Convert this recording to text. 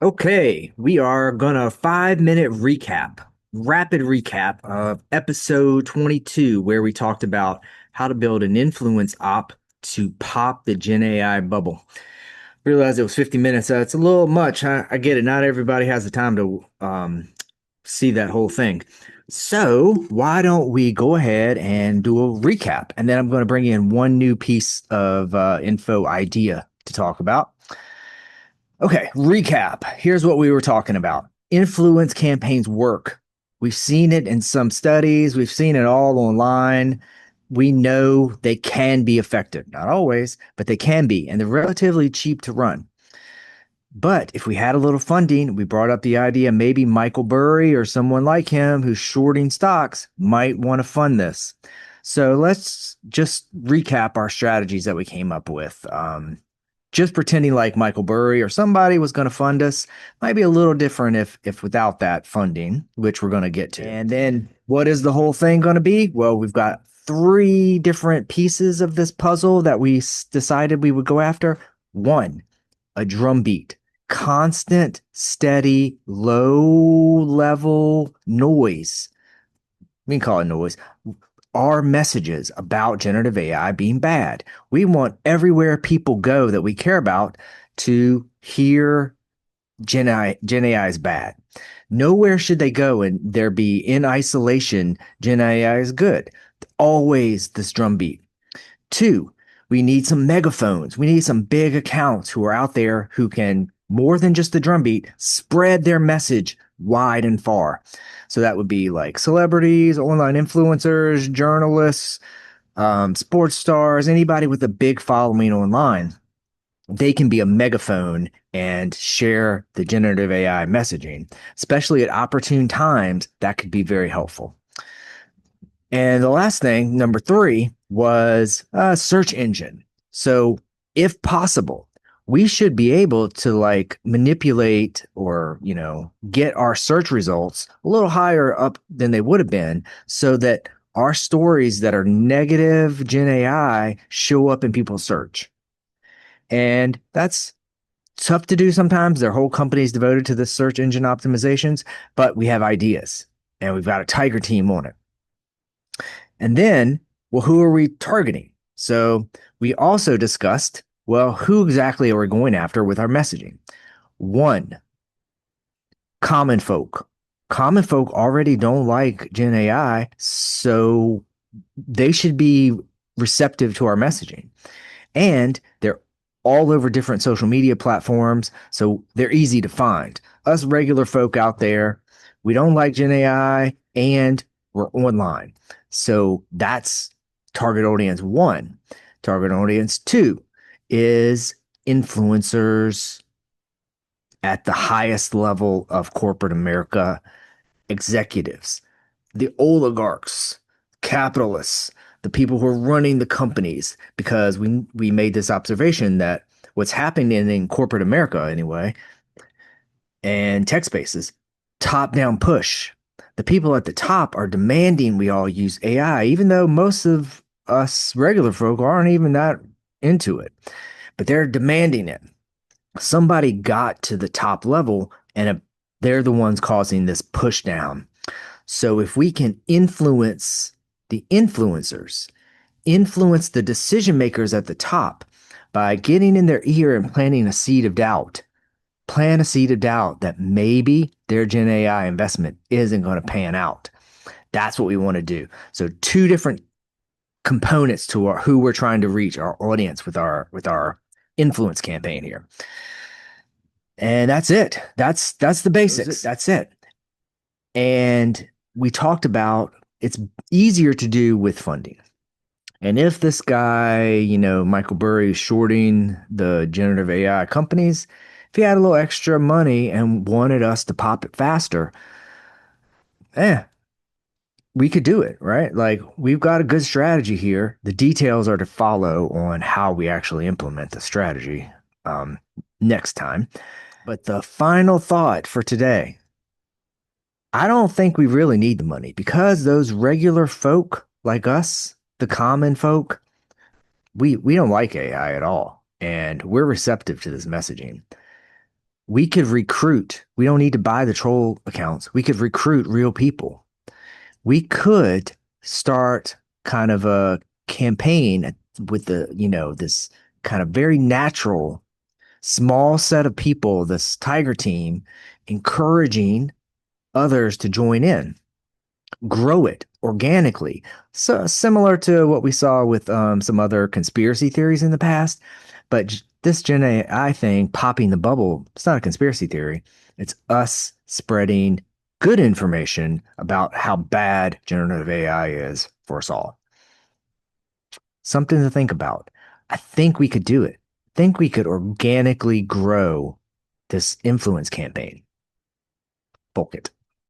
Okay, we are gonna 5 minute rapid recap of episode 22, where we talked about how to build an influence op to pop the Gen AI bubble. Realized it was 50 minutes. It's a little much. I get it. Not everybody has the time to see that whole thing. So why don't we go ahead and do a recap? And then I'm going to bring in one new piece of info idea to talk about. Okay, recap. Here's what we were talking about. Influence campaigns work. We've seen it in some studies, we've seen it all online. We know they can be effective. Not always, but they can be, and they're relatively cheap to run. But if we had a little funding, we brought up the idea maybe Michael Burry or someone like him who's shorting stocks might want to fund this. So let's just recap our strategies that we came up with. Just pretending like Michael Burry or somebody was going to fund us might be a little different if without that funding, which we're going to get to. And then what is the whole thing going to be? Well, we've got three different pieces of this puzzle that we decided we would go after. One, a drum beat, constant, steady, low level noise. We can call it noise. Our messages about generative AI being bad. We want everywhere people go that we care about to hear Gen AI is bad. Nowhere should they go and there be in isolation, Gen AI is good. Always this drumbeat. Two, we need some megaphones. We need some big accounts who are out there who can, more than just the drumbeat, spread their message wide and far. So that would be like celebrities, online influencers, journalists, sports stars, anybody with a big following online. They can be a megaphone and share the generative AI messaging, especially at opportune times. That could be very helpful. And the last thing, number three, was a search engine. So, if possible, we should be able to like manipulate or, get our search results a little higher up than they would have been so that our stories that are negative Gen AI show up in people's search. And that's tough to do sometimes. Their whole company is devoted to the search engine optimizations, but we have ideas and we've got a tiger team on it. And then, well, who are we targeting? So we also discussed, well, who exactly are we going after with our messaging? One, common folk. Common folk already don't like Gen AI, so they should be receptive to our messaging. And they're all over different social media platforms, so they're easy to find. Us regular folk out there, we don't like Gen AI and we're online. So that's target audience one. Target audience two is influencers at the highest level of corporate America, executives, the oligarchs, capitalists, the people who are running the companies, because we made this observation that what's happening in corporate America anyway, and tech spaces, top down push. The people at the top are demanding we all use AI, even though most of us regular folk aren't even that into it, but they're demanding it. Somebody got to the top level and they're the ones causing this push down. So if we can influence the influencers, influence the decision makers at the top by getting in their ear and planting a seed of doubt, plant a seed of doubt that maybe their Gen AI investment isn't going to pan out. That's what we want to do. So two different components to who we're trying to reach, our audience with our influence campaign here. And that's it. That's the basics. That's it. And we talked about it's easier to do with funding. And if this guy, Michael Burry is shorting the generative AI companies, if he had a little extra money and wanted us to pop it faster, eh, we could do it, right? Like we've got a good strategy here. The details are to follow on how we actually implement the strategy um, next time. But the final thought for today, I don't think we really need the money because those regular folk like us, the common folk, we don't like AI at all, and we're receptive to this messaging. We could recruit. We don't need to buy the troll accounts. We could recruit real people. We could start kind of a campaign with this kind of very natural small set of people, this tiger team, encouraging others to join in, grow it organically. So similar to what we saw with some other conspiracy theories in the past. But this Gen AI thing, popping the bubble, it's not a conspiracy theory. It's us spreading good information about how bad generative AI is for us all. Something to think about. I think we could do it. I think we could organically grow this influence campaign. Fulk It.